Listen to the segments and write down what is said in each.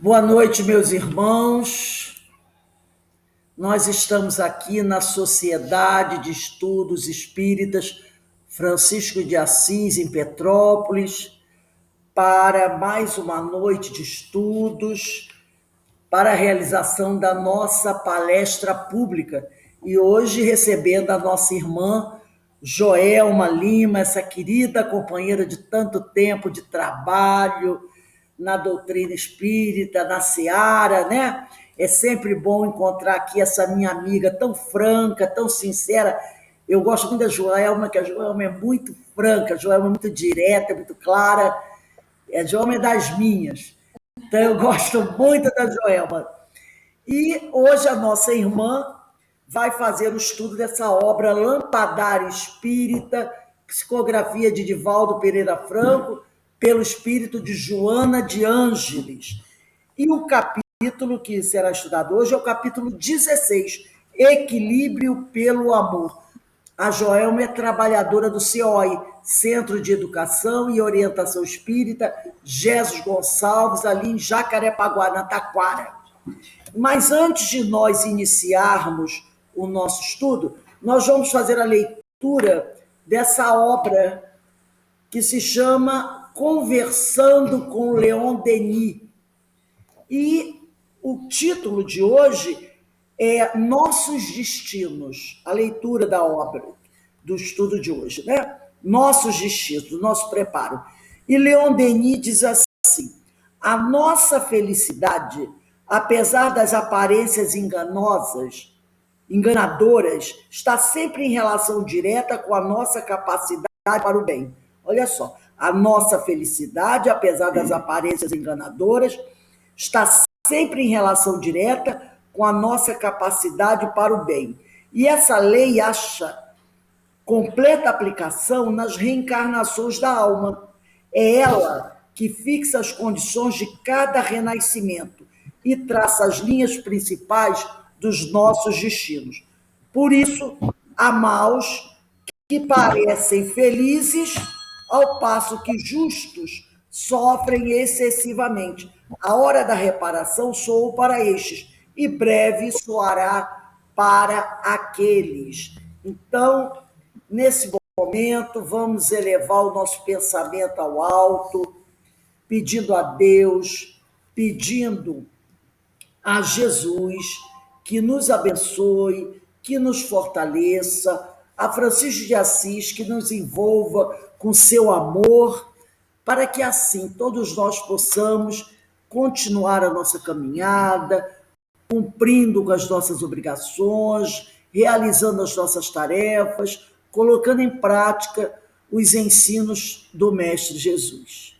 Boa noite, meus irmãos. Nós estamos aqui na Sociedade de Estudos Espíritas Francisco de Assis, em Petrópolis, para mais uma noite de estudos, para a realização da nossa palestra pública. E hoje recebendo a nossa irmã Joelma Lima, essa querida companheira de tanto tempo de trabalho, na doutrina espírita, na seara, né? É sempre bom encontrar aqui essa minha amiga tão franca, tão sincera. Eu gosto muito da Joelma, que a Joelma é muito franca, a Joelma é muito direta, é muito clara. A Joelma é das minhas. Então eu gosto muito da Joelma. E hoje a nossa irmã vai fazer o estudo dessa obra Lampadário Espírita, psicografia de Divaldo Pereira Franco, pelo espírito de Joana de Ângeles. E o capítulo que será estudado hoje é o capítulo 16, Equilíbrio pelo Amor. A Joelma é trabalhadora do CEOI, Centro de Educação e Orientação Espírita, Jesus Gonçalves, ali em Jacarepaguá, na Taquara. Mas antes de nós iniciarmos o nosso estudo, nós vamos fazer a leitura dessa obra que se chama Conversando com Leon Denis. E o título de hoje é Nossos Destinos, a leitura da obra, do estudo de hoje, né? Nossos destinos, nosso preparo. E Leon Denis diz assim: a nossa felicidade, apesar das aparências enganadoras, está sempre em relação direta com a nossa capacidade para o bem. Olha só, a nossa felicidade, apesar das aparências enganadoras, está sempre em relação direta com a nossa capacidade para o bem. E essa lei acha completa aplicação nas reencarnações da alma. É ela que fixa as condições de cada renascimento e traça as linhas principais dos nossos destinos. Por isso, há maus que parecem felizes, ao passo que justos sofrem excessivamente. A hora da reparação soou para estes, e breve soará para aqueles. Então, nesse momento, vamos elevar o nosso pensamento ao alto, pedindo a Deus, pedindo a Jesus que nos abençoe, que nos fortaleça, a Francisco de Assis que nos envolva com seu amor, para que assim todos nós possamos continuar a nossa caminhada, cumprindo com as nossas obrigações, realizando as nossas tarefas, colocando em prática os ensinos do Mestre Jesus.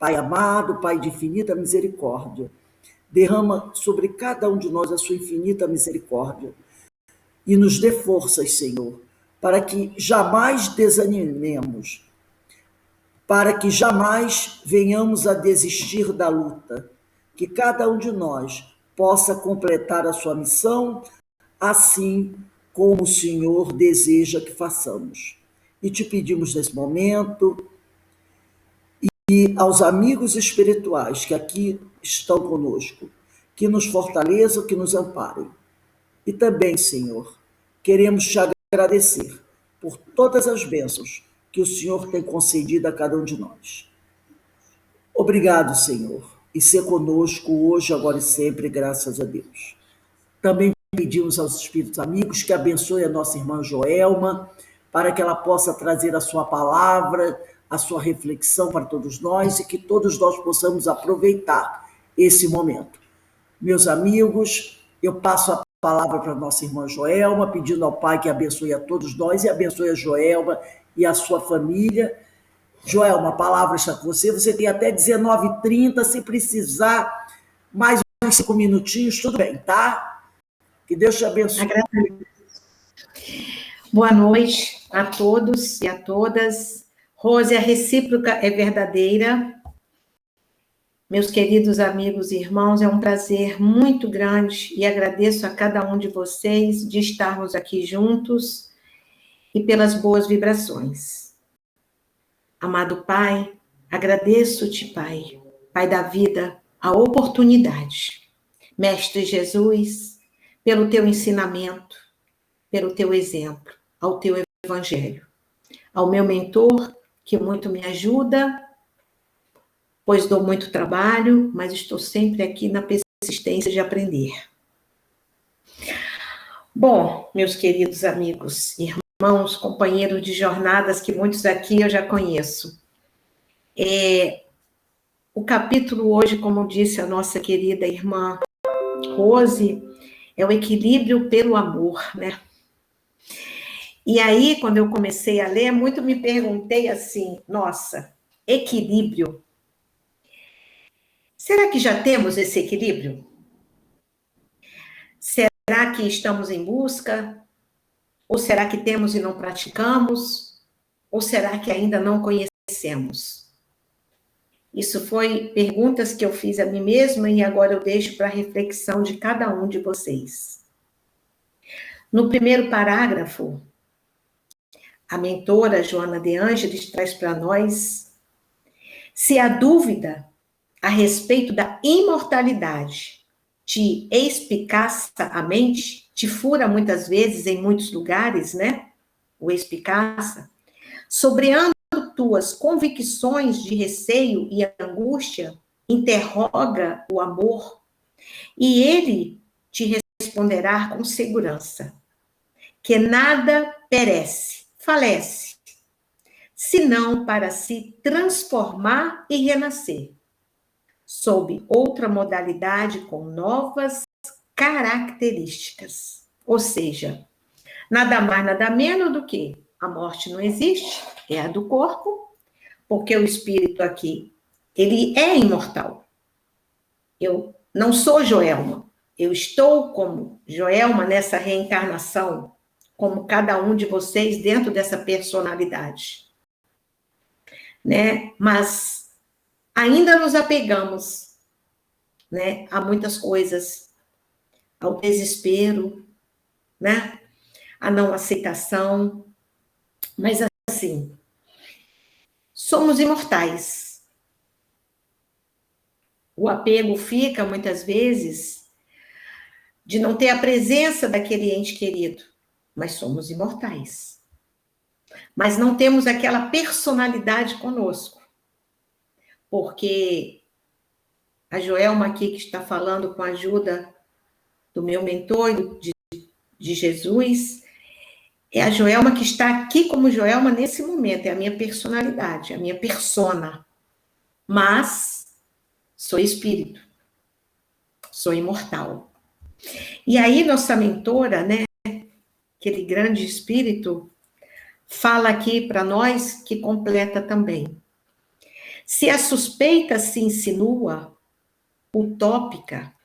Pai amado, Pai de infinita misericórdia, derrama sobre cada um de nós a sua infinita misericórdia e nos dê forças, Senhor, para que jamais desanimemos, para que jamais venhamos a desistir da luta, que cada um de nós possa completar a sua missão, assim como o Senhor deseja que façamos. E te pedimos nesse momento, e aos amigos espirituais que aqui estão conosco, que nos fortaleçam, que nos amparem. E também, Senhor, queremos te agradecer por todas as bênçãos que o Senhor tem concedido a cada um de nós. Obrigado, Senhor, e ser conosco hoje, agora e sempre, graças a Deus. Também pedimos aos espíritos amigos que abençoe a nossa irmã Joelma, para que ela possa trazer a sua palavra, a sua reflexão para todos nós e que todos nós possamos aproveitar esse momento. Meus amigos, eu passo a palavra para a nossa irmã Joelma, pedindo ao Pai que abençoe a todos nós e abençoe a Joelma e a sua família. Joelma, a palavra está com você. Você tem até 19h30, se precisar mais uns 5 minutinhos, tudo bem, tá? Que Deus te abençoe. Boa noite a todos e a todas. Rose, a recíproca é verdadeira. Meus queridos amigos e irmãos, é um prazer muito grande e agradeço a cada um de vocês de estarmos aqui juntos e pelas boas vibrações. Amado Pai, agradeço-te, Pai, Pai da vida, a oportunidade. Mestre Jesus, pelo teu ensinamento, pelo teu exemplo, ao teu evangelho, ao meu mentor, que muito me ajuda, pois dou muito trabalho, mas estou sempre aqui na persistência de aprender. Bom, meus queridos amigos, irmãos, companheiros de jornadas, que muitos aqui eu já conheço. O capítulo hoje, como disse a nossa querida irmã Rose, é o equilíbrio pelo amor, né? E aí, quando eu comecei a ler, muito me perguntei assim, nossa, equilíbrio. Será que já temos esse equilíbrio? Será que estamos em busca? Ou será que temos e não praticamos? Ou será que ainda não conhecemos? Isso foi perguntas que eu fiz a mim mesma e agora eu deixo para a reflexão de cada um de vocês. No primeiro parágrafo, a mentora Joana de Ângeles traz para nós: se a dúvida a respeito da imortalidade te espicaça a mente, te fura muitas vezes em muitos lugares, né? O espicaça, sobreando tuas convicções de receio e angústia, interroga o amor, e ele te responderá com segurança, que nada perece, falece, senão para se transformar e renascer, sob outra modalidade com novas características. Ou seja, nada mais, nada menos do que a morte não existe, é a do corpo, porque o espírito aqui, ele é imortal. Eu não sou Joelma, eu estou como Joelma nessa reencarnação, como cada um de vocês dentro dessa personalidade, né? Mas ainda nos apegamos, né, a muitas coisas, ao desespero, né, a não aceitação, mas assim, somos imortais. O apego fica, muitas vezes, de não ter a presença daquele ente querido, mas somos imortais. Mas não temos aquela personalidade conosco, porque a Joelma aqui, que está falando com a ajuda do meu mentor, de Jesus, é a Joelma que está aqui como Joelma nesse momento, é a minha personalidade, a minha persona. Mas sou espírito, sou imortal. E aí nossa mentora, né, aquele grande espírito, fala aqui para nós, que completa também. Se a suspeita se insinua, utópica,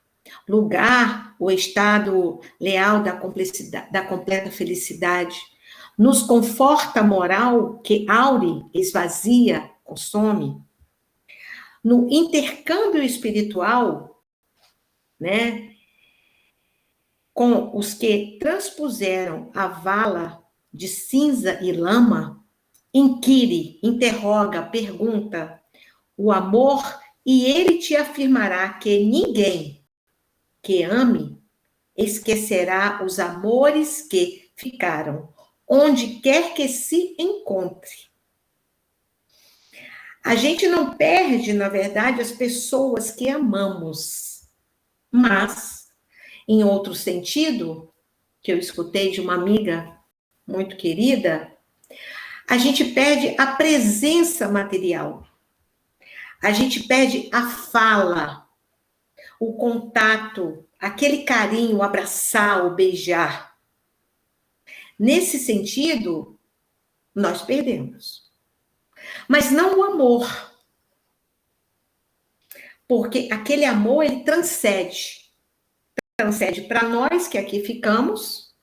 lugar ou estado leal da completa felicidade, nos conforta a moral que aure, esvazia, consome. No intercâmbio espiritual, né, com os que transpuseram a vala de cinza e lama, inquire, interroga, pergunta o amor, e ele te afirmará que ninguém que ame esquecerá os amores que ficaram, onde quer que se encontre. A gente não perde, na verdade, as pessoas que amamos, mas, em outro sentido, que eu escutei de uma amiga muito querida, a gente perde a presença material, a gente perde a fala, o contato, aquele carinho, o abraçar, o beijar. Nesse sentido, nós perdemos. Mas não o amor. Porque aquele amor, ele transcende. Transcende para nós que aqui ficamos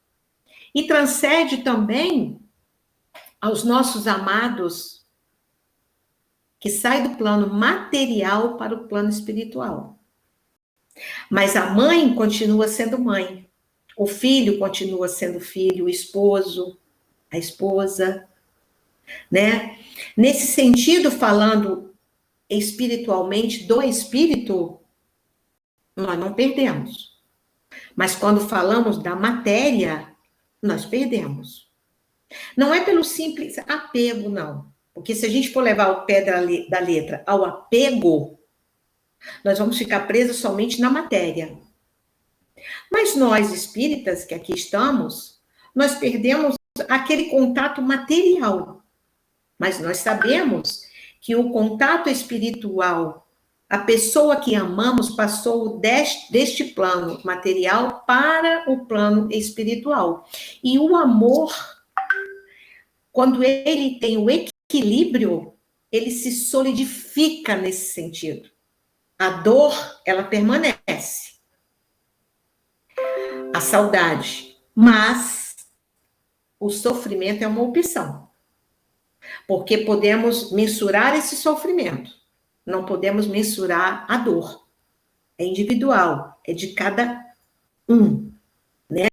e transcende também aos nossos amados que saem do plano material para o plano espiritual. Mas a mãe continua sendo mãe. O filho continua sendo filho, o esposo, a esposa, né? Nesse sentido, falando espiritualmente do espírito, nós não perdemos. Mas quando falamos da matéria, nós perdemos. Não é pelo simples apego, não. Porque se a gente for levar o pé da letra ao apego, nós vamos ficar presos somente na matéria. Mas nós, espíritas, que aqui estamos, nós perdemos aquele contato material. Mas nós sabemos que o contato espiritual, a pessoa que amamos passou deste plano material para o plano espiritual. E o amor, quando ele tem o equilíbrio, ele se solidifica nesse sentido. A dor, ela permanece. A saudade. Mas o sofrimento é uma opção. Porque podemos mensurar esse sofrimento. Não podemos mensurar a dor. É individual, é de cada um, né?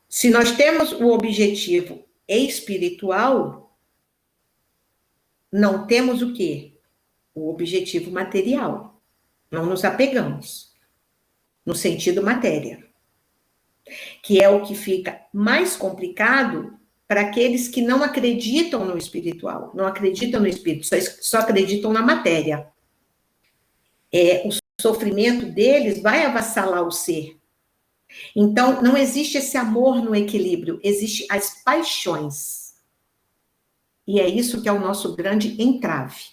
Se nós temos o objetivo espiritual, não temos o quê? O objetivo material. Não nos apegamos no sentido matéria, que é o que fica mais complicado para aqueles que não acreditam no espiritual, não acreditam no espírito, só acreditam na matéria. O sofrimento deles vai avassalar o ser. Então, não existe esse amor no equilíbrio, existe as paixões. E é isso que é o nosso grande entrave,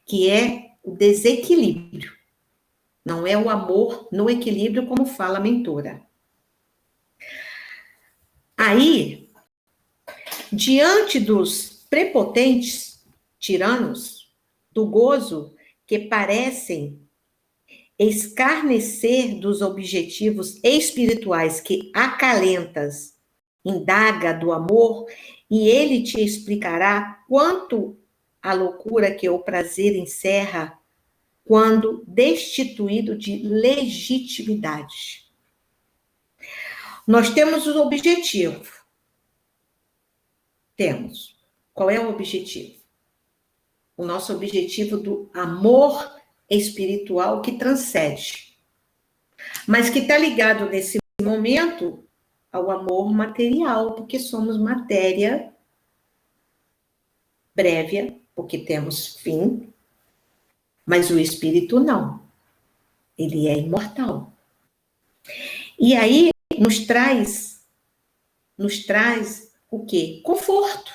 que é o desequilíbrio. Não é o amor no equilíbrio, como fala a mentora. Aí, diante dos prepotentes tiranos, do gozo que parecem escarnecer dos objetivos espirituais que acalentas, indaga do amor, e ele te explicará quanto a loucura que o prazer encerra quando destituído de legitimidade. Nós temos o objetivo. Temos. Qual é o objetivo? O nosso objetivo do amor espiritual que transcende, mas que está ligado nesse momento ao amor material, porque somos matéria breve, porque temos fim, mas o espírito não. Ele é imortal. E aí nos traz o quê? Conforto.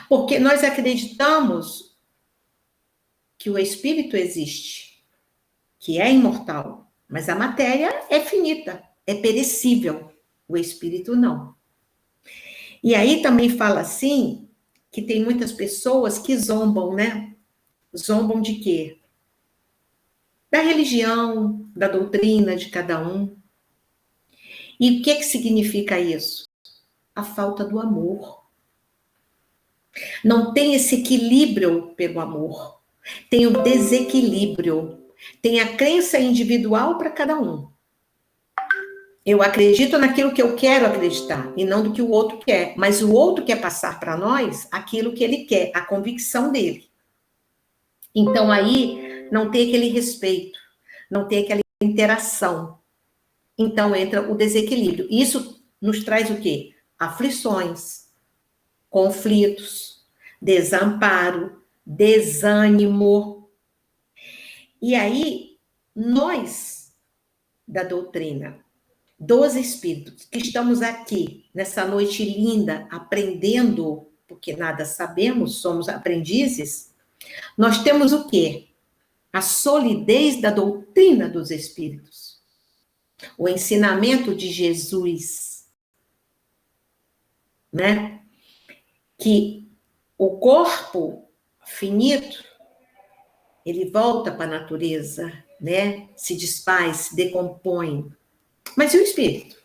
Porque nós acreditamos que o espírito existe, que é imortal, mas a matéria é finita, é perecível, o espírito não. E aí também fala assim, que tem muitas pessoas que zombam, né? Zombam de quê? Da religião, da doutrina de cada um. E o que significa isso? A falta do amor. Não tem esse equilíbrio pelo amor. Tem o desequilíbrio. Tem a crença individual para cada um. Eu acredito naquilo que eu quero acreditar e não do que o outro quer. Mas o outro quer passar para nós aquilo que ele quer, a convicção dele. Então aí não tem aquele respeito, não tem aquela interação. Então entra o desequilíbrio. Isso nos traz o quê? Aflições, conflitos, desamparo, desânimo. E aí, nós, da doutrina, dos espíritos, que estamos aqui, nessa noite linda, aprendendo, porque nada sabemos, somos aprendizes, nós temos o quê? A solidez da doutrina dos espíritos. O ensinamento de Jesus, né? Que o corpo finito, ele volta para a natureza, né? Se desfaz, se decompõe. Mas e o espírito?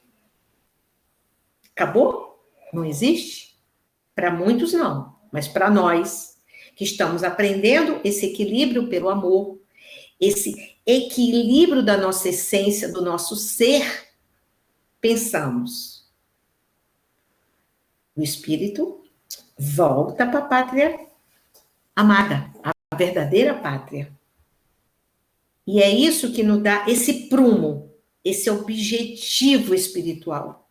Acabou? Não existe? Para muitos não, mas para nós, que estamos aprendendo esse equilíbrio pelo amor, esse equilíbrio da nossa essência, do nosso ser, pensamos. O espírito volta para a pátria amada, a verdadeira pátria. E é isso que nos dá esse prumo, esse objetivo espiritual.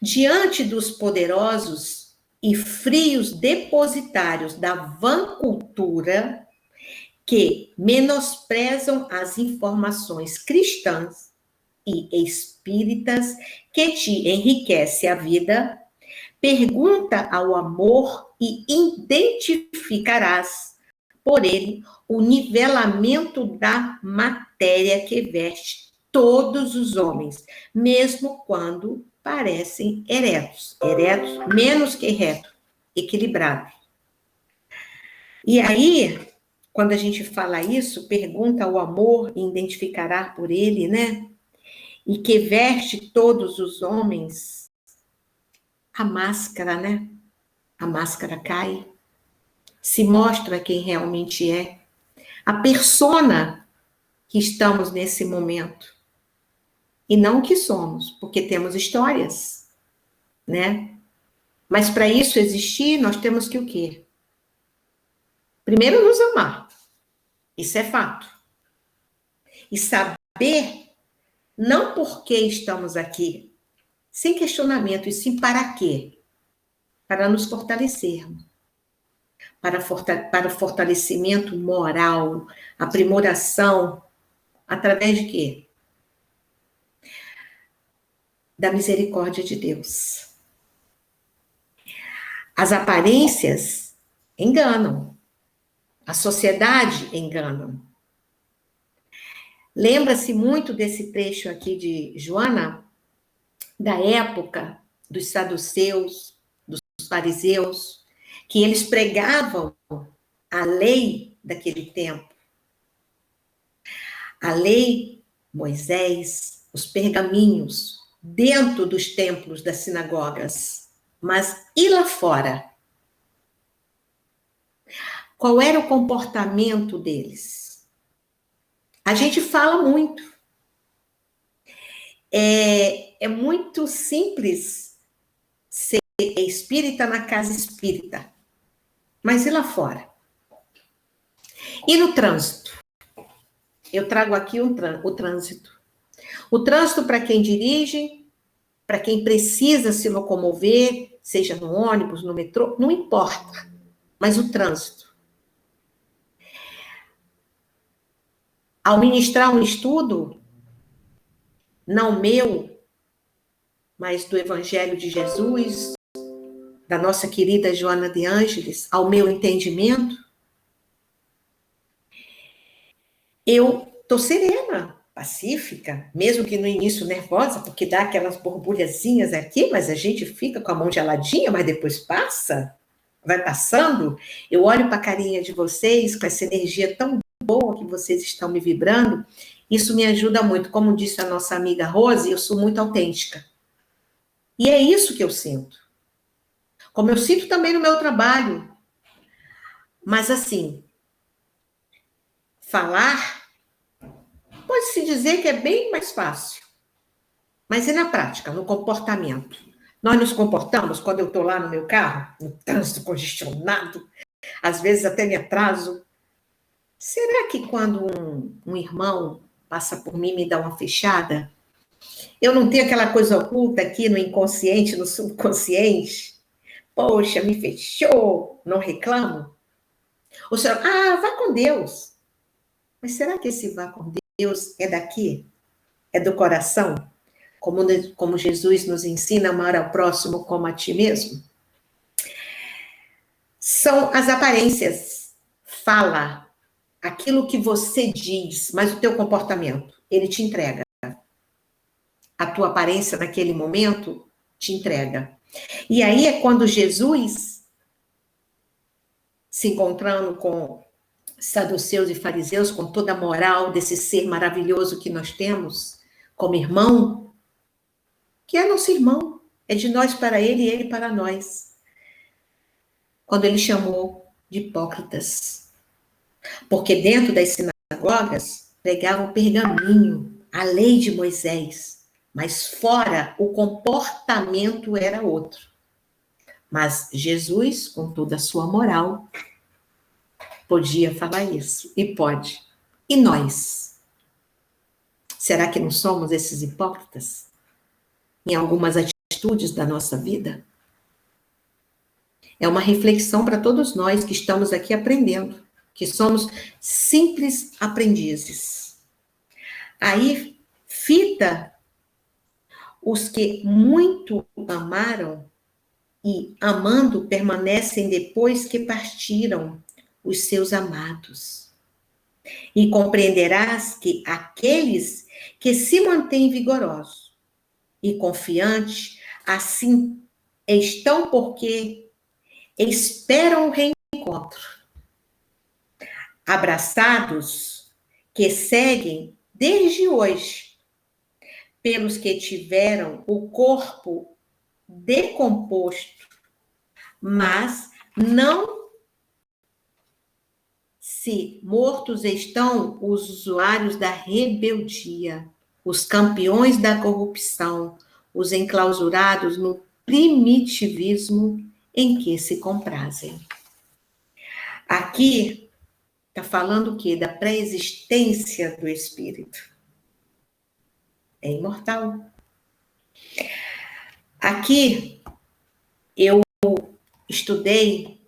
Diante dos poderosos e frios depositários da vã cultura, que menosprezam as informações cristãs e espíritas que te enriquece a vida, pergunta ao amor e identificarás por ele o nivelamento da matéria que veste todos os homens, mesmo quando parecem eretos, menos que retos, equilibrados. E aí, quando a gente fala isso, pergunta ao amor e identificará por ele, né? E que veste todos os homens, a máscara, né? A máscara cai, se mostra quem realmente é, a persona que estamos nesse momento, e não o que somos, porque temos histórias, né? Mas para isso existir, nós temos que o quê? Primeiro nos amar, isso é fato. E saber, não por que estamos aqui, sem questionamento, e sim para quê? Para nos fortalecermos. Para o fortalecimento moral, aprimoração, através de quê? Da misericórdia de Deus. As aparências enganam. A sociedade engana. Lembra-se muito desse trecho aqui de Joana, da época dos saduceus, dos fariseus, que eles pregavam a lei daquele tempo. A lei, Moisés, os pergaminhos, dentro dos templos das sinagogas. Mas e lá fora? Qual era o comportamento deles? A gente fala muito. É muito simples ser espírita na casa espírita. Mas e lá fora? E no trânsito? Eu trago aqui o trânsito. O trânsito para quem dirige, para quem precisa se locomover, seja no ônibus, no metrô, não importa. Mas o trânsito. Ao ministrar um estudo, não meu, mas do Evangelho de Jesus, da nossa querida Joana de Ângeles, ao meu entendimento, eu estou serena, pacífica, mesmo que no início nervosa, porque dá aquelas borbulhazinhas aqui, mas a gente fica com a mão geladinha, mas depois passa, vai passando. Eu olho para a carinha de vocês, com essa energia tão boa que vocês estão me vibrando, isso me ajuda muito. Como disse a nossa amiga Rose, eu sou muito autêntica. E é isso que eu sinto. Como eu sinto também no meu trabalho. Mas assim, falar, pode-se dizer que é bem mais fácil. Mas e na prática, no comportamento? Nós nos comportamos quando eu estou lá no meu carro, no trânsito congestionado, às vezes até me atraso. Será que quando um irmão passa por mim e me dá uma fechada, eu não tenho aquela coisa oculta aqui no inconsciente, no subconsciente? Poxa, me fechou, não reclamo? Ou será, vá com Deus. Mas será que esse vá com Deus é daqui? É do coração? Como Jesus nos ensina, amar ao próximo como a ti mesmo? São as aparências. Fala aquilo que você diz, mas o teu comportamento, ele te entrega. A tua aparência naquele momento te entrega. E aí é quando Jesus, se encontrando com saduceus e fariseus, com toda a moral desse ser maravilhoso que nós temos, como irmão, que é nosso irmão, é de nós para ele e ele para nós. Quando ele chamou de hipócritas. Porque dentro das sinagogas pregavam pergaminho, a lei de Moisés, mas fora o comportamento era outro. Mas Jesus, com toda a sua moral, podia falar isso, e pode. E nós? Será que não somos esses hipócritas em algumas atitudes da nossa vida? É uma reflexão para todos nós que estamos aqui aprendendo, que somos simples aprendizes. Aí, fita os que muito amaram e, amando, permanecem depois que partiram os seus amados. E compreenderás que aqueles que se mantêm vigorosos e confiantes, assim estão porque esperam o reencontro. Abraçados, que seguem desde hoje, pelos que tiveram o corpo decomposto, mas não se mortos estão os usuários da rebeldia, os campeões da corrupção, os enclausurados no primitivismo em que se comprazem. Aqui está falando o quê? Da pré-existência do espírito. É imortal. Aqui eu estudei,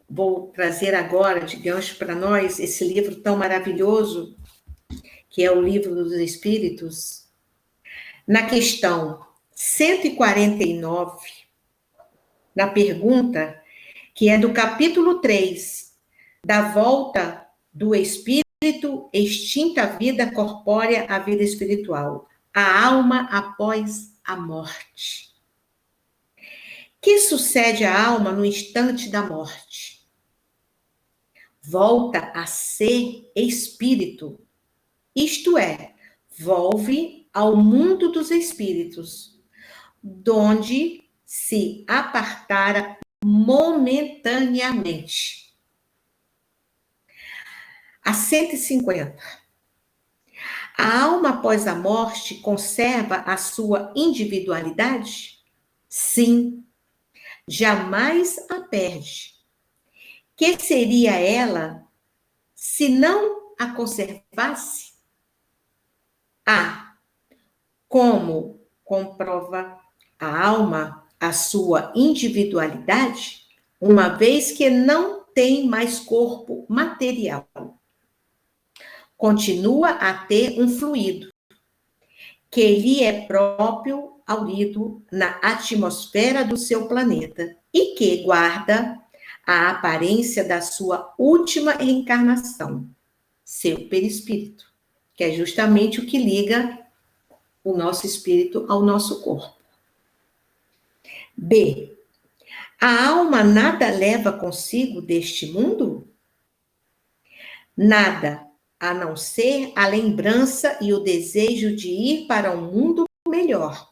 vou trazer agora de gancho para nós esse livro tão maravilhoso, que é o Livro dos Espíritos, na questão 149, na pergunta, que é do capítulo 3, da volta do espírito extinta a vida corpórea à vida espiritual, a alma após a morte. Que sucede à alma no instante da morte? Volta a ser espírito, isto é, volve ao mundo dos espíritos, donde se apartara momentaneamente. A 150. A alma após a morte conserva a sua individualidade? Sim, jamais a perde. Que seria ela se não a conservasse? Como comprova a alma a sua individualidade, uma vez que não tem mais corpo material. Continua a ter um fluido, que lhe é próprio aurido na atmosfera do seu planeta e que guarda a aparência da sua última reencarnação, seu perispírito, que é justamente o que liga o nosso espírito ao nosso corpo. B. A alma nada leva consigo deste mundo? Nada, a não ser a lembrança e o desejo de ir para um mundo melhor.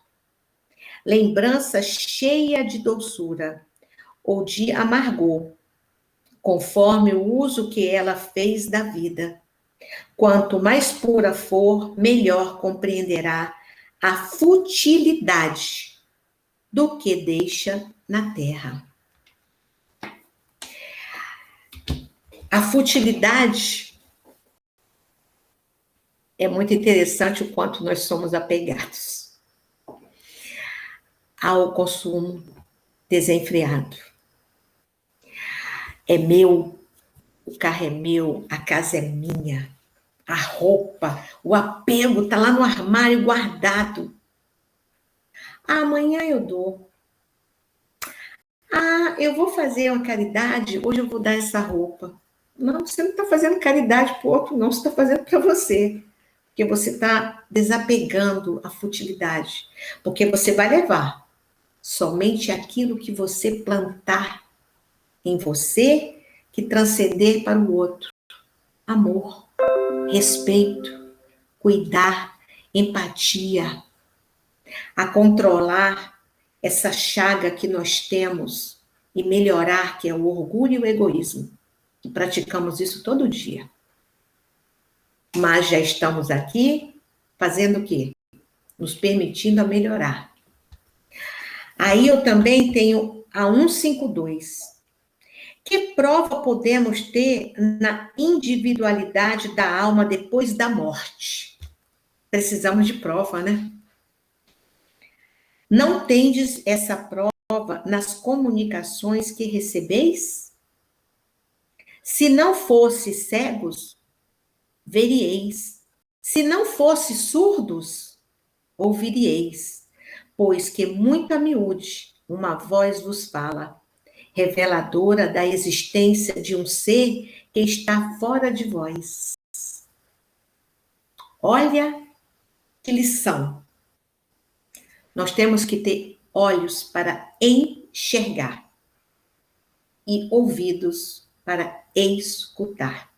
Lembrança cheia de doçura ou de amargor, conforme o uso que ela fez da vida. Quanto mais pura for, melhor compreenderá a futilidade do que deixa na terra. A futilidade é muito interessante o quanto nós somos apegados ao consumo desenfreado. É meu, o carro é meu, a casa é minha, a roupa, o apego está lá no armário guardado. Amanhã eu dou. Eu vou fazer uma caridade, hoje eu vou dar essa roupa. Não, você não está fazendo caridade para o outro, não, você está fazendo para você. Porque você está desapegando a futilidade. Porque você vai levar somente aquilo que você plantar em você, que transcender para o outro. Amor, respeito, cuidar, empatia, a controlar essa chaga que nós temos e melhorar, que é o orgulho e o egoísmo. E praticamos isso todo dia. Mas já estamos aqui fazendo o quê? Nos permitindo a melhorar. Aí eu também tenho a 152, Que prova podemos ter na individualidade da alma depois da morte? Precisamos de prova, né? Não tendes essa prova nas comunicações que recebeis? Se não fosses cegos, veríeis. Se não fosses surdos, ouvirieis. Pois que muito a miúde uma voz vos fala, reveladora da existência de um ser que está fora de vós. Olha que lição. Nós temos que ter olhos para enxergar e ouvidos para escutar.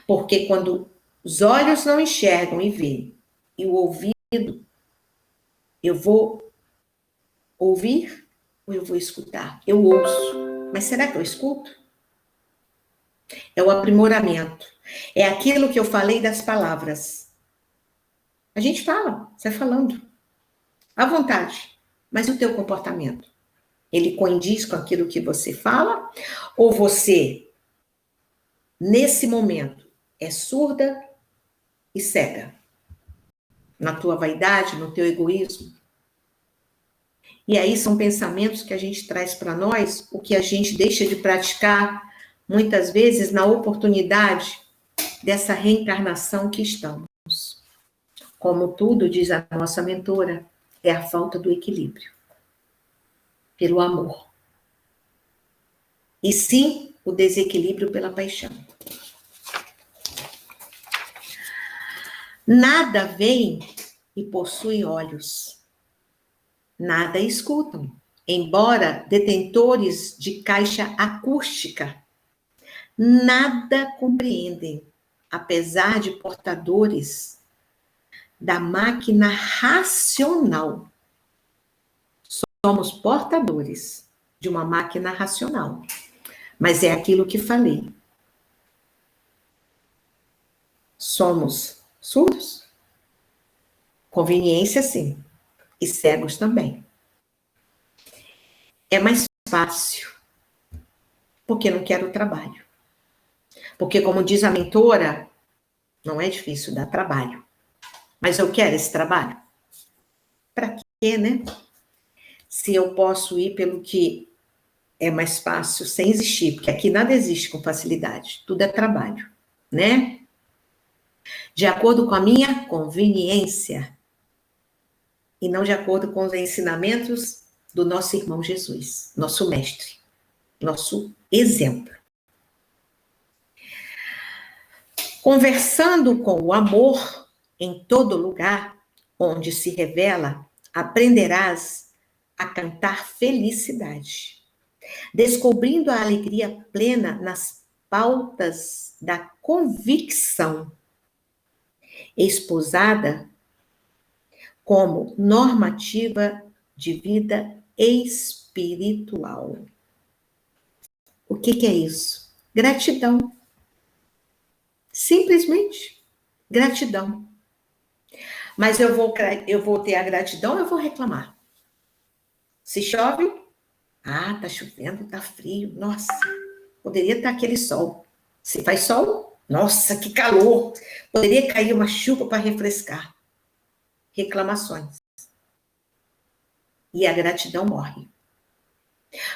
Porque quando os olhos não enxergam e veem, e o ouvido, eu vou ouvir ou eu vou escutar? Eu ouço, mas será que eu escuto? É o aprimoramento. É aquilo que eu falei das palavras. A gente fala, sai falando, à vontade, mas o teu comportamento? Ele condiz com aquilo que você fala? Ou você, nesse momento, é surda e cega? Na tua vaidade, no teu egoísmo? E aí são pensamentos que a gente traz para nós, o que a gente deixa de praticar, muitas vezes, na oportunidade dessa reencarnação que estamos. Como tudo, diz a nossa mentora, é a falta do equilíbrio. Pelo amor. E sim, o desequilíbrio pela paixão. Nada veem e possuem olhos. Nada escutam, embora detentores de caixa acústica. Nada compreendem, apesar de portadores da máquina racional. Somos portadores de uma máquina racional. Mas é aquilo que falei. Somos surdos? Conveniência, sim. E cegos também. É mais fácil. Porque não quero trabalho. Porque, como diz a mentora, não é difícil dar trabalho. Mas eu quero esse trabalho? Para quê, né? Se eu posso ir pelo que é mais fácil, sem existir, porque aqui nada existe com facilidade, tudo é trabalho, né? De acordo com a minha conveniência, e não de acordo com os ensinamentos do nosso irmão Jesus, nosso mestre, nosso exemplo. Conversando com o amor em todo lugar onde se revela, aprenderás a cantar felicidade, descobrindo a alegria plena nas pautas da convicção, esposada como normativa de vida espiritual. O que é isso? Gratidão. Simplesmente gratidão. Mas eu vou ter a gratidão, eu vou reclamar. Se chove, tá chovendo, tá frio, nossa, poderia estar aquele sol. Se faz sol, nossa, que calor. Poderia cair uma chuva para refrescar. Reclamações. E a gratidão morre.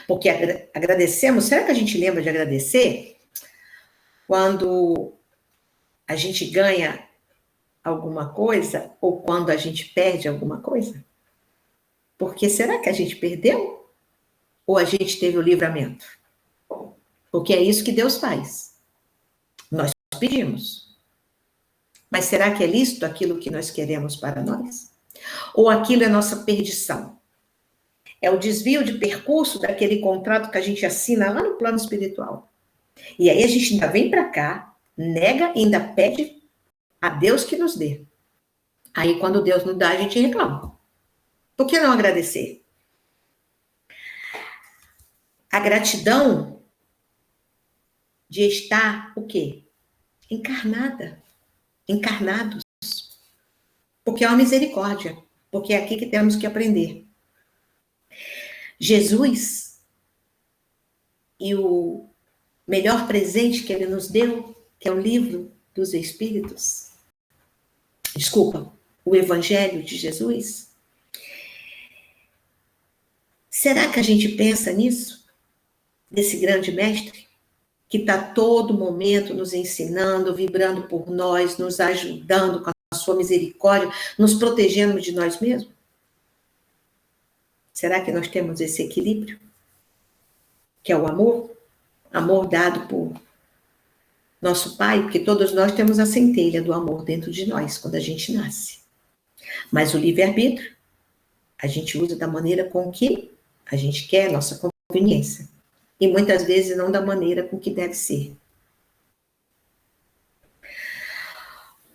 Porque agradecemos, será que a gente lembra de agradecer? Quando a gente ganha alguma coisa ou quando a gente perde alguma coisa? Porque será que a gente perdeu? Ou a gente teve o livramento? Porque é isso que Deus faz. Nós pedimos. Mas será que é lícito aquilo que nós queremos para nós? Ou aquilo é nossa perdição? É o desvio de percurso daquele contrato que a gente assina lá no plano espiritual. E aí a gente ainda vem para cá, nega e ainda pede a Deus que nos dê. Aí quando Deus não dá, a gente reclama. Por que não agradecer? A gratidão de estar o quê? Encarnada. Encarnados. Porque é uma misericórdia. Porque é aqui que temos que aprender. Jesus e o melhor presente que ele nos deu, que é o livro dos Espíritos, desculpa, o Evangelho de Jesus. Será que a gente pensa nisso? Desse grande mestre? Que está todo momento nos ensinando, vibrando por nós, nos ajudando com a sua misericórdia, nos protegendo de nós mesmos? Será que nós temos esse equilíbrio? Que é o amor? Amor dado por nosso Pai, porque todos nós temos a centelha do amor dentro de nós, quando a gente nasce. Mas o livre-arbítrio, a gente usa da maneira com que a gente quer, nossa conveniência. E muitas vezes não da maneira com que deve ser.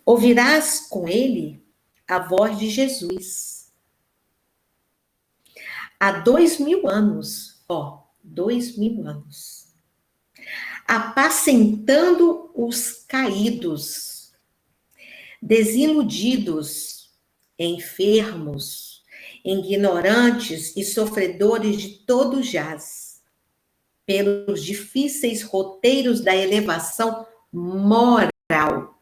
Ouvirás com ele a voz de Jesus. Há 2000 anos, 2000 anos, apacentando os caídos, desiludidos, enfermos, ignorantes e sofredores de todo jaz, pelos difíceis roteiros da elevação moral.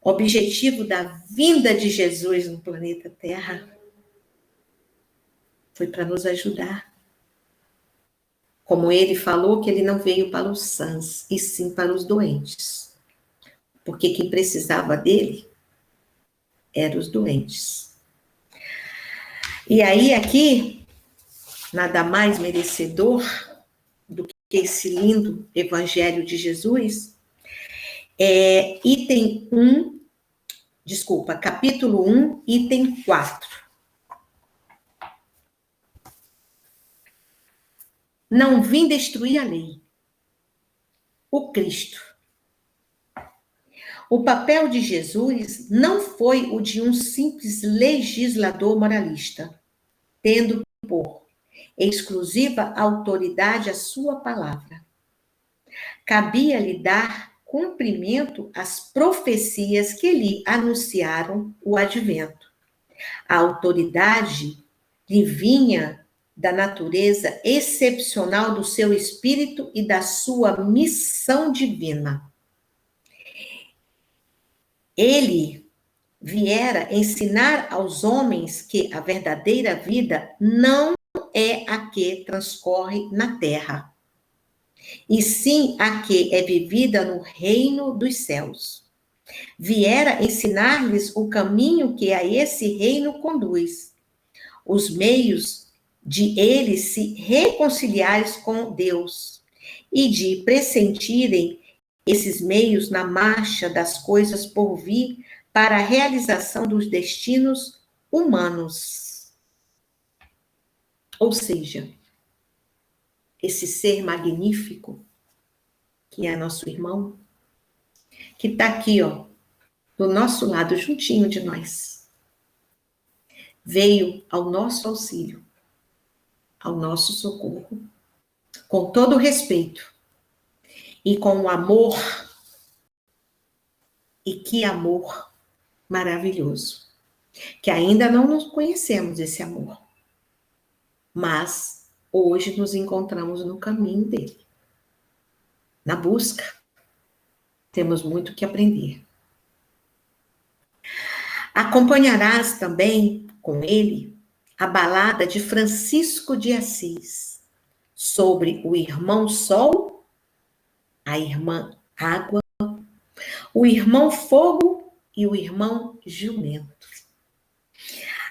Objetivo da vinda de Jesus no planeta Terra foi para nos ajudar. Como ele falou que ele não veio para os sãs, e sim para os doentes. Porque quem precisava dele eram os doentes. E aí, aqui, nada mais merecedor do que esse lindo Evangelho de Jesus, capítulo 1, item 4. Não vim destruir a lei. O Cristo. O papel de Jesus não foi o de um simples legislador moralista, tendo por exclusiva autoridade a sua palavra. Cabia-lhe dar cumprimento às profecias que lhe anunciaram o advento. A autoridade lhe vinha da natureza excepcional do seu espírito e da sua missão divina. Ele viera ensinar aos homens que a verdadeira vida não é a que transcorre na terra, e sim a que é vivida no reino dos céus. Viera ensinar-lhes o caminho que a esse reino conduz, os meios de eles se reconciliarem com Deus e de pressentirem esses meios na marcha das coisas por vir para a realização dos destinos humanos. Ou seja, esse ser magnífico, que é nosso irmão, que está aqui, do nosso lado, juntinho de nós, veio ao nosso auxílio, ao nosso socorro, com todo o respeito e com o amor, e que amor maravilhoso, que ainda não nos conhecemos esse amor, mas hoje nos encontramos no caminho dele, na busca, temos muito que aprender. Acompanharás também com ele a balada de Francisco de Assis, sobre o irmão Sol, a irmã Água, o irmão Fogo e o irmão Jumento.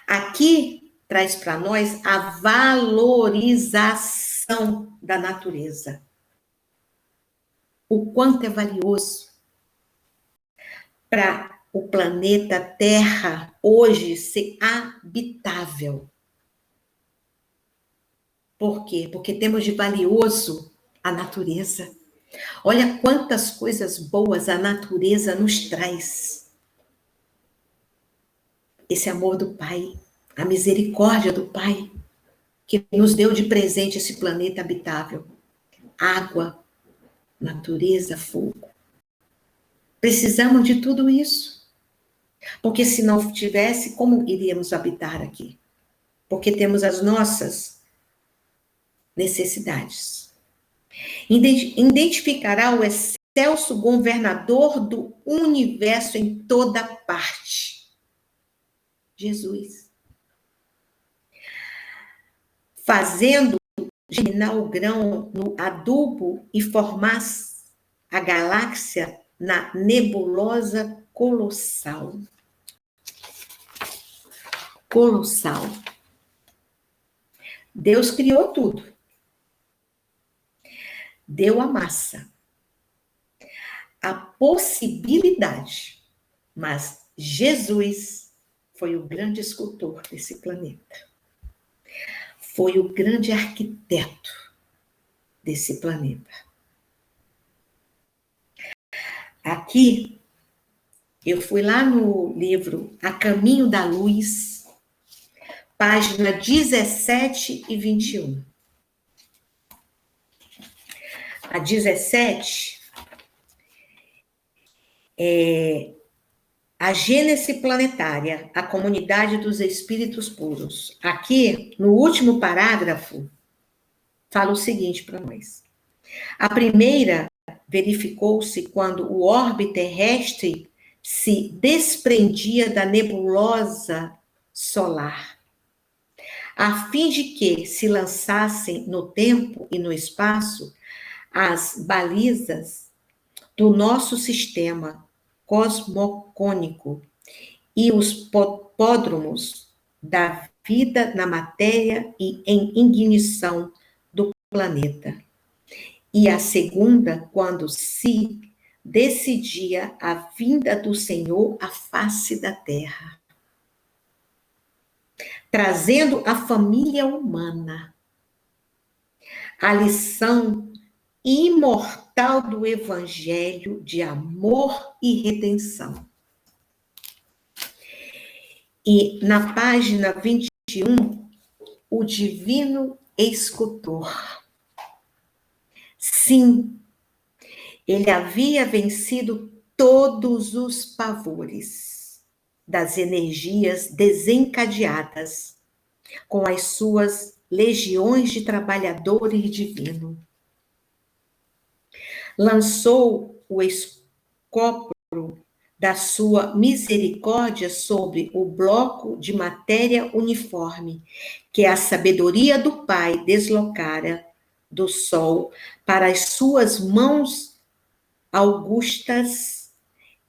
Aqui traz para nós a valorização da natureza. O quanto é valioso para o planeta Terra hoje ser habitável. Por quê? Porque temos de valioso a natureza. Olha quantas coisas boas a natureza nos traz. Esse amor do Pai, a misericórdia do Pai, que nos deu de presente esse planeta habitável. Água, natureza, fogo. Precisamos de tudo isso. Porque se não tivesse, como iríamos habitar aqui? Porque temos as nossas necessidades. Identificará o excelso governador do universo em toda parte. Jesus. Fazendo germinar o grão no adubo e formar a galáxia na nebulosa colossal. Colossal. Deus criou tudo. Deu a massa, a possibilidade, mas Jesus foi o grande escultor desse planeta. Foi o grande arquiteto desse planeta. Aqui, eu fui lá no livro A Caminho da Luz, página 17 e 21. A 17 é a Gênese planetária, a comunidade dos espíritos puros. Aqui, no último parágrafo, fala o seguinte para nós. A primeira verificou-se quando o orbe terrestre se desprendia da nebulosa solar, a fim de que se lançassem no tempo e no espaço as balizas do nosso sistema cosmogônico e os podódromos da vida na matéria e em ignição do planeta. E a segunda, quando se decidia a vinda do Senhor à face da terra, trazendo a família humana a lição imortal do Evangelho de amor e redenção. E na página 21, o divino escultor. Sim, ele havia vencido todos os pavores das energias desencadeadas com as suas legiões de trabalhadores divinos. Lançou o escopro da sua misericórdia sobre o bloco de matéria uniforme, que a sabedoria do Pai deslocara do Sol para as suas mãos augustas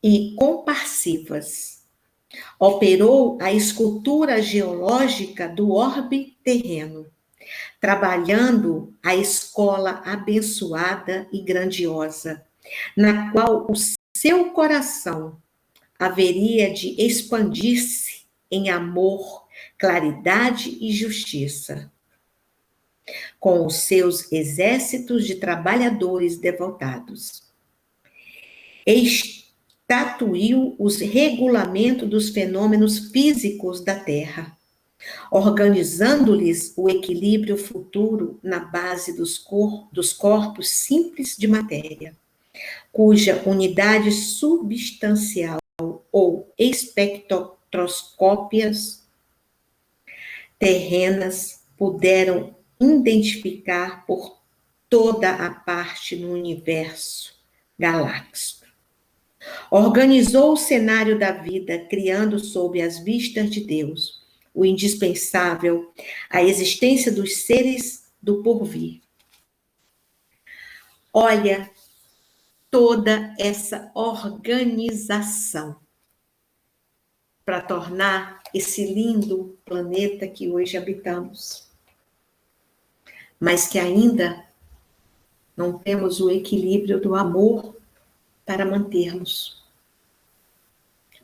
e compassivas. Operou a escultura geológica do orbe terreno, trabalhando a escola abençoada e grandiosa, na qual o seu coração haveria de expandir-se em amor, claridade e justiça, com os seus exércitos de trabalhadores devotados. Estatuiu os regulamentos dos fenômenos físicos da Terra, organizando-lhes o equilíbrio futuro na base dos corpos simples de matéria, cuja unidade substancial ou espectroscópias terrenas puderam identificar por toda a parte no universo galáxico. Organizou o cenário da vida, criando sob as vistas de Deus o indispensável, a existência dos seres do porvir. Olha toda essa organização para tornar esse lindo planeta que hoje habitamos, mas que ainda não temos o equilíbrio do amor para mantermos,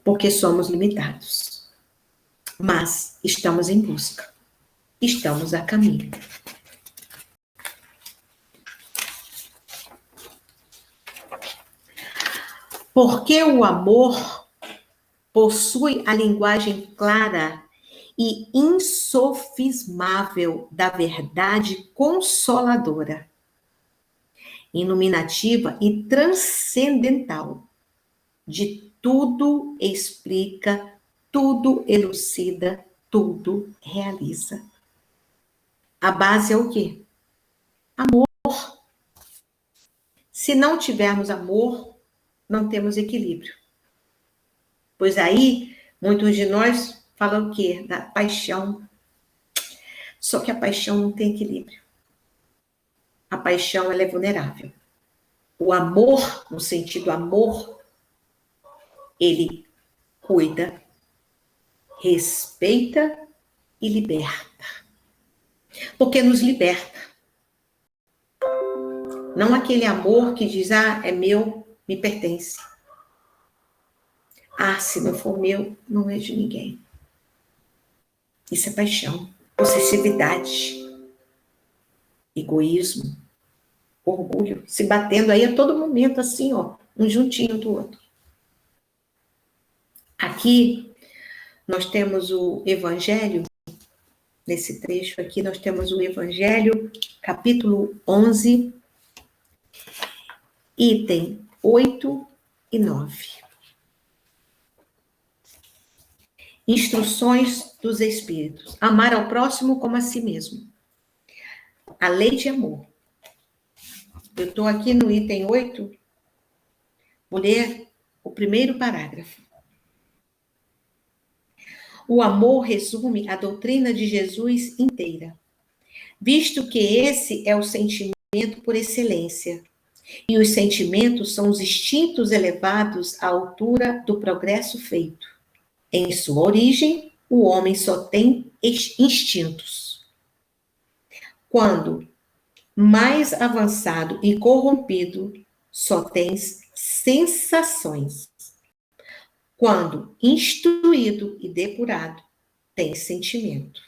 porque somos limitados. Mas estamos em busca, estamos a caminho. Porque o amor possui a linguagem clara e insofismável da verdade consoladora, iluminativa e transcendental, de tudo explica, tudo elucida, tudo realiza. A base é o quê? Amor. Se não tivermos amor, não temos equilíbrio. Pois aí, muitos de nós falam o quê? Da paixão. Só que a paixão não tem equilíbrio. A paixão, ela é vulnerável. O amor, no sentido amor, ele cuida, respeita e liberta. Porque nos liberta. Não aquele amor que diz, é meu, me pertence. Se não for meu, não é de ninguém. Isso é paixão, possessividade, egoísmo, orgulho, se batendo aí a todo momento, assim, um juntinho do outro. Aqui, nós temos o Evangelho, nesse trecho aqui, nós temos o Evangelho, capítulo 11, item 8 e 9. Instruções dos Espíritos. Amar ao próximo como a si mesmo. A lei de amor. Eu estou aqui no item 8, vou ler o primeiro parágrafo. O amor resume a doutrina de Jesus inteira, visto que esse é o sentimento por excelência, e os sentimentos são os instintos elevados à altura do progresso feito. Em sua origem, o homem só tem instintos. Quando mais avançado e corrompido, só tens sensações. Quando instruído e depurado, tem sentimento.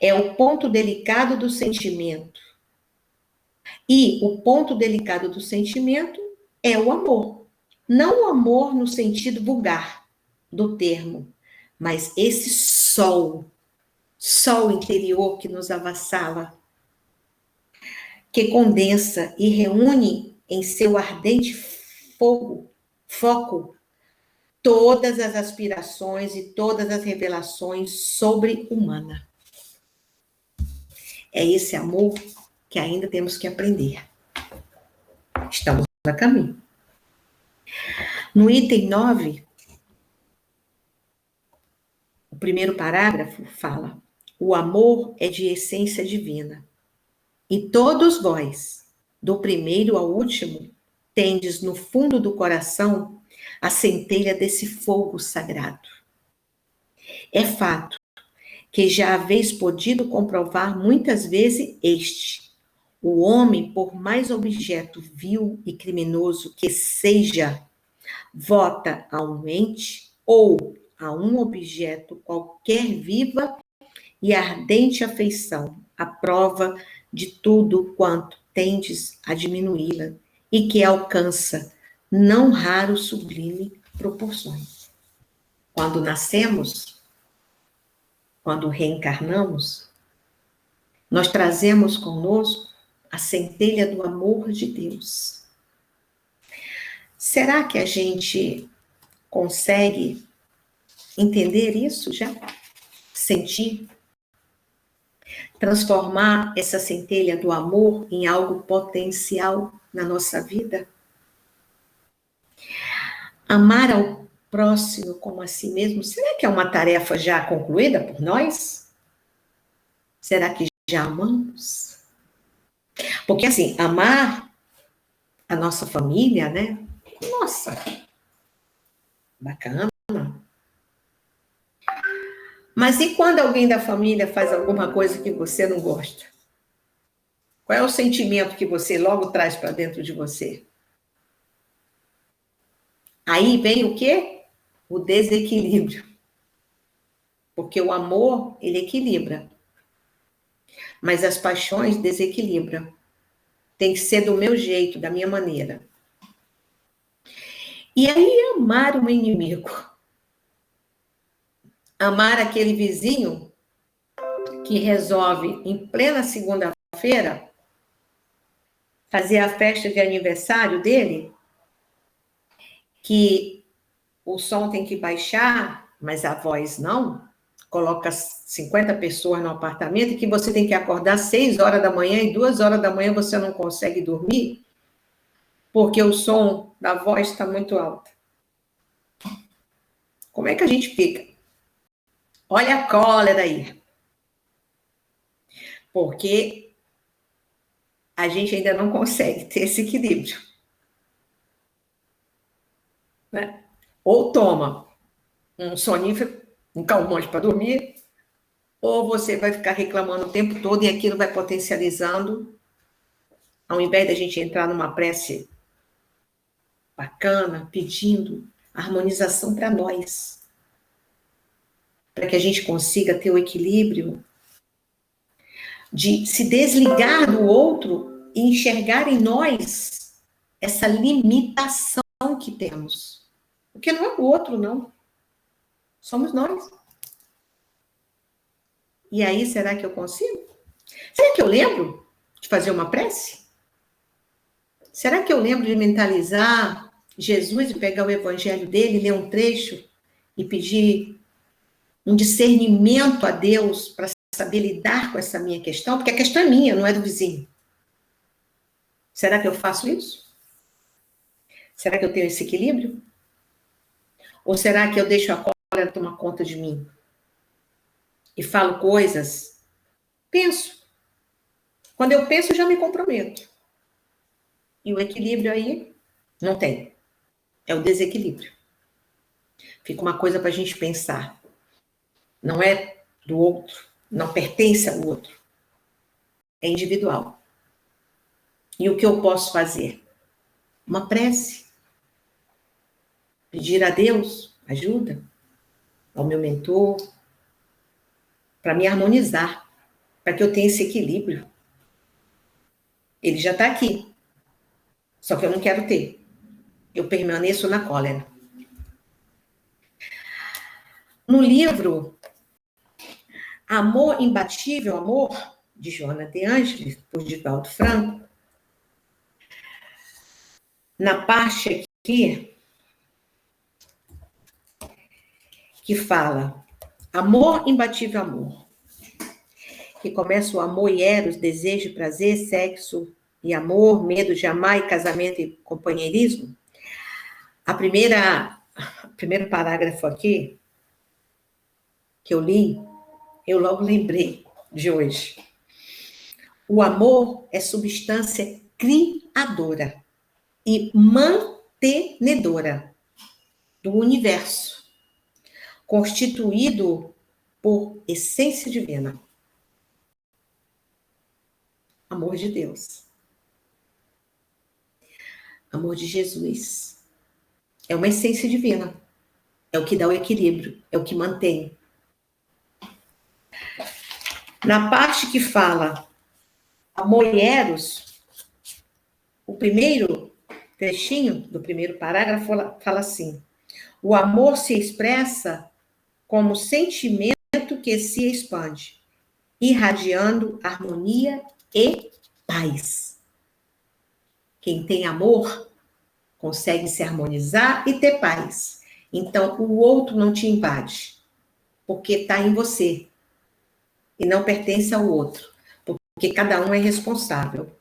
É o ponto delicado do sentimento. E o ponto delicado do sentimento é o amor. Não o amor no sentido vulgar do termo, mas esse sol interior que nos avassala, que condensa e reúne em seu ardente foco, todas as aspirações e todas as revelações sobre-humana. É esse amor que ainda temos que aprender. Estamos a caminho. No item 9, o primeiro parágrafo fala: o amor é de essência divina. E todos vós, do primeiro ao último, tendes no fundo do coração a centelha desse fogo sagrado. É fato que já haveis podido comprovar muitas vezes o homem, por mais objeto vil e criminoso que seja, vota a um ente ou a um objeto qualquer viva e ardente afeição, à prova de tudo quanto tendes a diminuí-la e que alcança não raro sublime proporções. Quando nascemos, quando reencarnamos, nós trazemos conosco a centelha do amor de Deus. Será que a gente consegue entender isso já? Sentir? Transformar essa centelha do amor em algo potencial na nossa vida? Amar ao próximo como a si mesmo, será que é uma tarefa já concluída por nós? Será que já amamos? Porque assim, amar a nossa família, né? Nossa, bacana. Mas e quando alguém da família faz alguma coisa que você não gosta? Qual é o sentimento que você logo traz para dentro de você? Aí vem o quê? O desequilíbrio. Porque o amor, ele equilibra. Mas as paixões desequilibram. Tem que ser do meu jeito, da minha maneira. E aí amar um inimigo. Amar aquele vizinho que resolve, em plena segunda-feira, fazer a festa de aniversário dele, que o som tem que baixar, mas a voz não, coloca 50 pessoas no apartamento e que você tem que acordar 6 horas da manhã e 2 horas da manhã você não consegue dormir, porque o som da voz está muito alto. Como é que a gente fica? Olha a cólera aí. Porque a gente ainda não consegue ter esse equilíbrio. Né? Ou toma um sonífero, um calmante para dormir, ou você vai ficar reclamando o tempo todo e aquilo vai potencializando, ao invés da gente entrar numa prece bacana, pedindo harmonização para nós, para que a gente consiga ter o equilíbrio de se desligar do outro e enxergar em nós essa limitação que temos. Porque não é o outro, não. Somos nós. E aí, será que eu consigo? Será que eu lembro de fazer uma prece? Será que eu lembro de mentalizar Jesus e pegar o evangelho dele, ler um trecho e pedir um discernimento a Deus para saber lidar com essa minha questão? Porque a questão é minha, não é do vizinho. Será que eu faço isso? Será que eu tenho esse equilíbrio? Ou será que eu deixo a cólera tomar conta de mim? E falo coisas, penso. Quando eu penso, eu já me comprometo. E o equilíbrio aí não tem. É o desequilíbrio. Fica uma coisa para a gente pensar. Não é do outro, não pertence ao outro. É individual. E o que eu posso fazer? Uma prece. Pedir a Deus ajuda, ao meu mentor, para me harmonizar, para que eu tenha esse equilíbrio. Ele já está aqui, só que eu não quero ter. Eu permaneço na cólera. No livro Amor Imbatível, Amor, de Joana de Ângeles, por Divaldo Franco, na parte aqui que fala amor, imbatível amor, que começa o amor e eros, desejo, prazer, sexo e amor, medo de amar e casamento e companheirismo. O primeiro parágrafo aqui que eu li, eu logo lembrei de hoje. O amor é substância criadora e mantenedora do universo, constituído por essência divina. Amor de Deus. Amor de Jesus. É uma essência divina. É o que dá o equilíbrio, é o que mantém. Na parte que fala amor e eros, o primeiro trechinho do primeiro parágrafo fala assim: o amor se expressa como sentimento que se expande, irradiando harmonia e paz. Quem tem amor consegue se harmonizar e ter paz. Então, o outro não te invade, porque está em você e não pertence ao outro, porque cada um é responsável.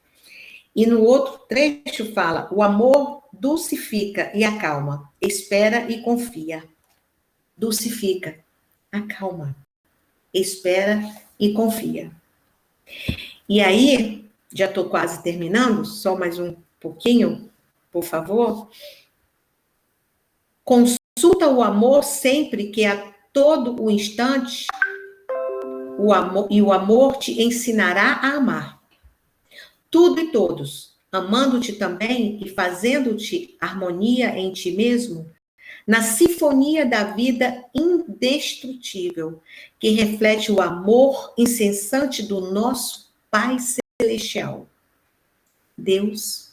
E no outro trecho fala: o amor dulcifica e acalma, espera e confia. Dulcifica, acalma, espera e confia. E aí, já estou quase terminando, só mais um pouquinho, por favor. Consulta o amor sempre que a todo o instante o amor te ensinará a amar. Tudo e todos, amando-te também e fazendo-te harmonia em ti mesmo, na sinfonia da vida indestrutível, que reflete o amor incessante do nosso Pai Celestial. Deus.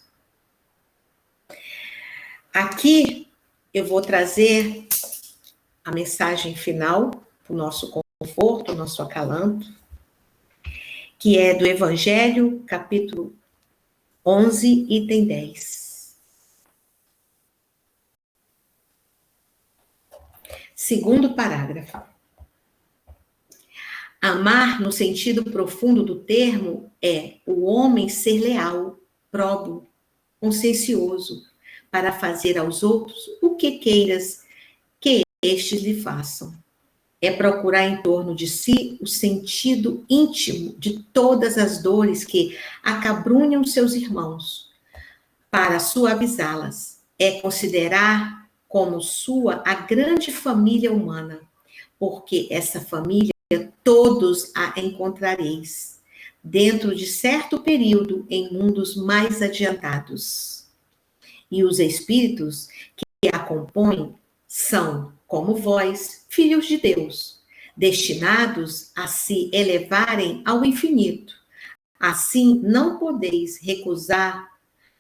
Aqui eu vou trazer a mensagem final para o nosso conforto, o nosso acalanto, que é do Evangelho, capítulo 11, item 10. Segundo parágrafo. Amar, no sentido profundo do termo, é o homem ser leal, probo, consciencioso, para fazer aos outros o que queiras que estes lhe façam. É procurar em torno de si o sentido íntimo de todas as dores que acabrunham seus irmãos, para suavizá-las. É considerar como sua a grande família humana, porque essa família todos a encontrareis, dentro de certo período, em mundos mais adiantados. E os espíritos que a compõem são, como vós, filhos de Deus, destinados a se elevarem ao infinito. Assim, não podeis recusar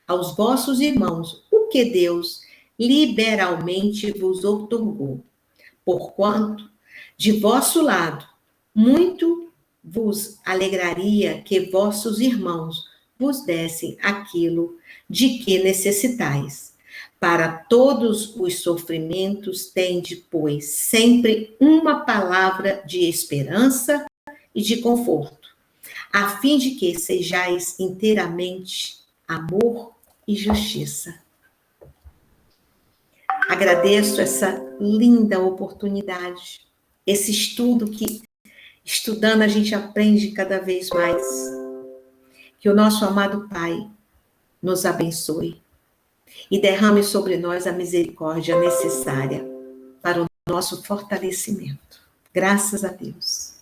aos vossos irmãos o que Deus liberalmente vos outorgou, porquanto, de vosso lado, muito vos alegraria que vossos irmãos vos dessem aquilo de que necessitais. Para todos os sofrimentos tende, pois, sempre uma palavra de esperança e de conforto, a fim de que sejais inteiramente amor e justiça. Agradeço essa linda oportunidade, esse estudo que, estudando, a gente aprende cada vez mais. Que o nosso amado Pai nos abençoe e derrame sobre nós a misericórdia necessária para o nosso fortalecimento. Graças a Deus.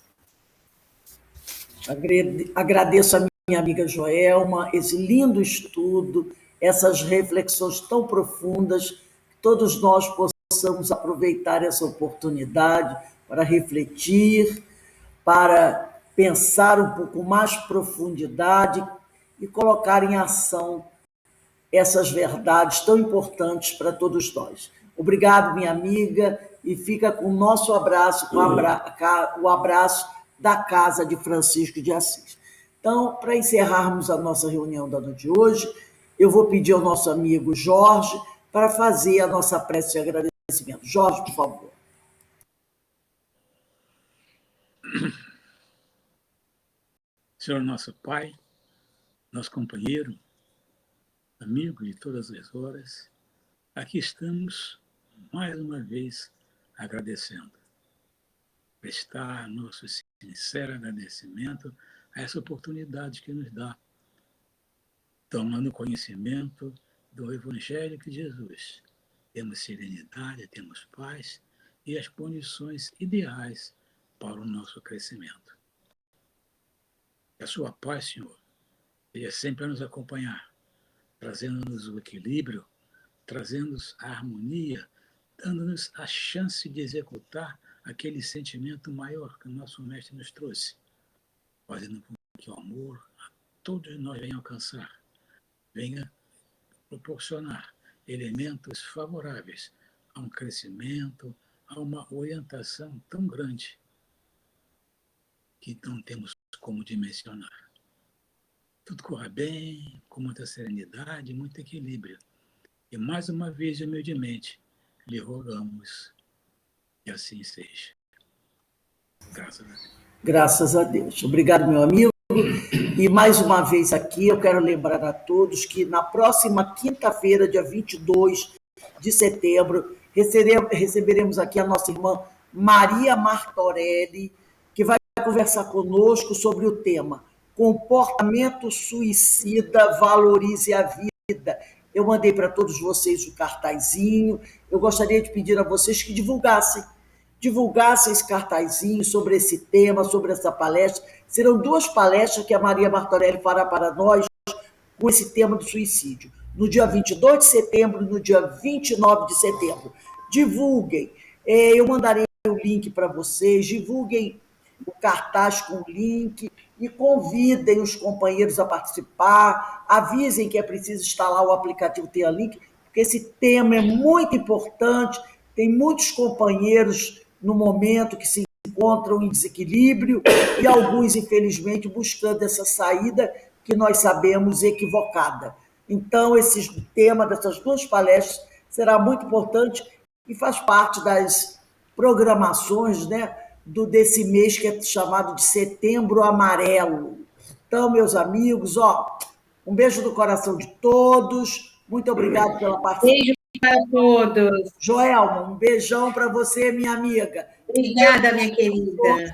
Agradeço a minha amiga Joelma, esse lindo estudo, essas reflexões tão profundas, que todos nós possamos aproveitar essa oportunidade para refletir, para pensar um pouco mais profundidade e colocar em ação essas verdades tão importantes para todos nós. Obrigado, minha amiga, e fica com o nosso abraço, com o abraço da Casa de Francisco de Assis. Então, para encerrarmos a nossa reunião da noite de hoje, eu vou pedir ao nosso amigo Jorge para fazer a nossa prece de agradecimento. Jorge, por favor. Senhor nosso Pai, nosso companheiro, amigo de todas as horas, aqui estamos mais uma vez agradecendo. Prestar nosso sincero agradecimento a essa oportunidade que nos dá, tomando conhecimento do Evangelho de Jesus. Temos serenidade, temos paz e as condições ideais para o nosso crescimento. Que a sua paz, Senhor, seja sempre a nos acompanhar, trazendo-nos o equilíbrio, trazendo-nos a harmonia, dando-nos a chance de executar aquele sentimento maior que o nosso Mestre nos trouxe, fazendo com que o amor a todos nós venha alcançar, venha proporcionar elementos favoráveis a um crescimento, a uma orientação tão grande que não temos como dimensionar. Tudo corra bem, com muita serenidade, muito equilíbrio. E mais uma vez, humildemente, lhe rogamos que assim seja. Graças a Deus. Graças a Deus. Obrigado, meu amigo. E mais uma vez aqui, eu quero lembrar a todos que na próxima quinta-feira, dia 22 de setembro, receberemos aqui a nossa irmã Maria Martorelli, que vai conversar conosco sobre o tema Comportamento Suicida, Valorize a Vida. Eu mandei para todos vocês o cartazinho. Eu gostaria de pedir a vocês que divulgassem esse cartazinho sobre esse tema, sobre essa palestra. Serão 2 palestras que a Maria Martorelli fará para nós com esse tema do suicídio, no dia 22 de setembro e no dia 29 de setembro. Divulguem. Eu mandarei o link para vocês, divulguem o cartaz com o link e convidem os companheiros a participar, avisem que é preciso instalar o aplicativo Tenha Link, porque esse tema é muito importante, tem muitos companheiros no momento que se encontram em desequilíbrio e alguns, infelizmente, buscando essa saída que nós sabemos equivocada. Então, esse tema dessas 2 palestras será muito importante e faz parte das programações, né, desse mês que é chamado de Setembro Amarelo. Então, meus amigos, Um beijo do coração de todos. Muito obrigado pela participação. Beijo para todos. Joelma, um beijão para você, minha amiga. Obrigada, minha querida.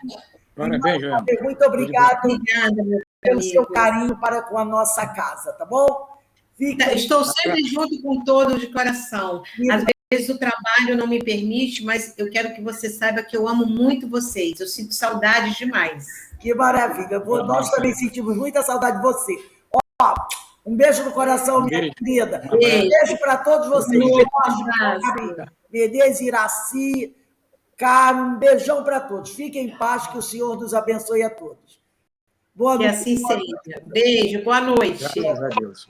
Parabéns, Joelma. Muito obrigado Obrigada, meu pelo amigo. seu carinho para com a nossa casa, tá bom? Estou sempre junto com todos de coração. Às vezes o trabalho não me permite, mas eu quero que você saiba que eu amo muito vocês. Eu sinto saudade demais. Que maravilha. Nós também sentimos muita saudade de você. Ó, um beijo no coração, minha querida. Um beijo para todos vocês. Menezes, Iraci, Carmen, um beijão para todos. Fiquem em paz, que o Senhor nos abençoe a todos. Boa noite. Que assim seja. Beijo, boa noite. Graças a Deus.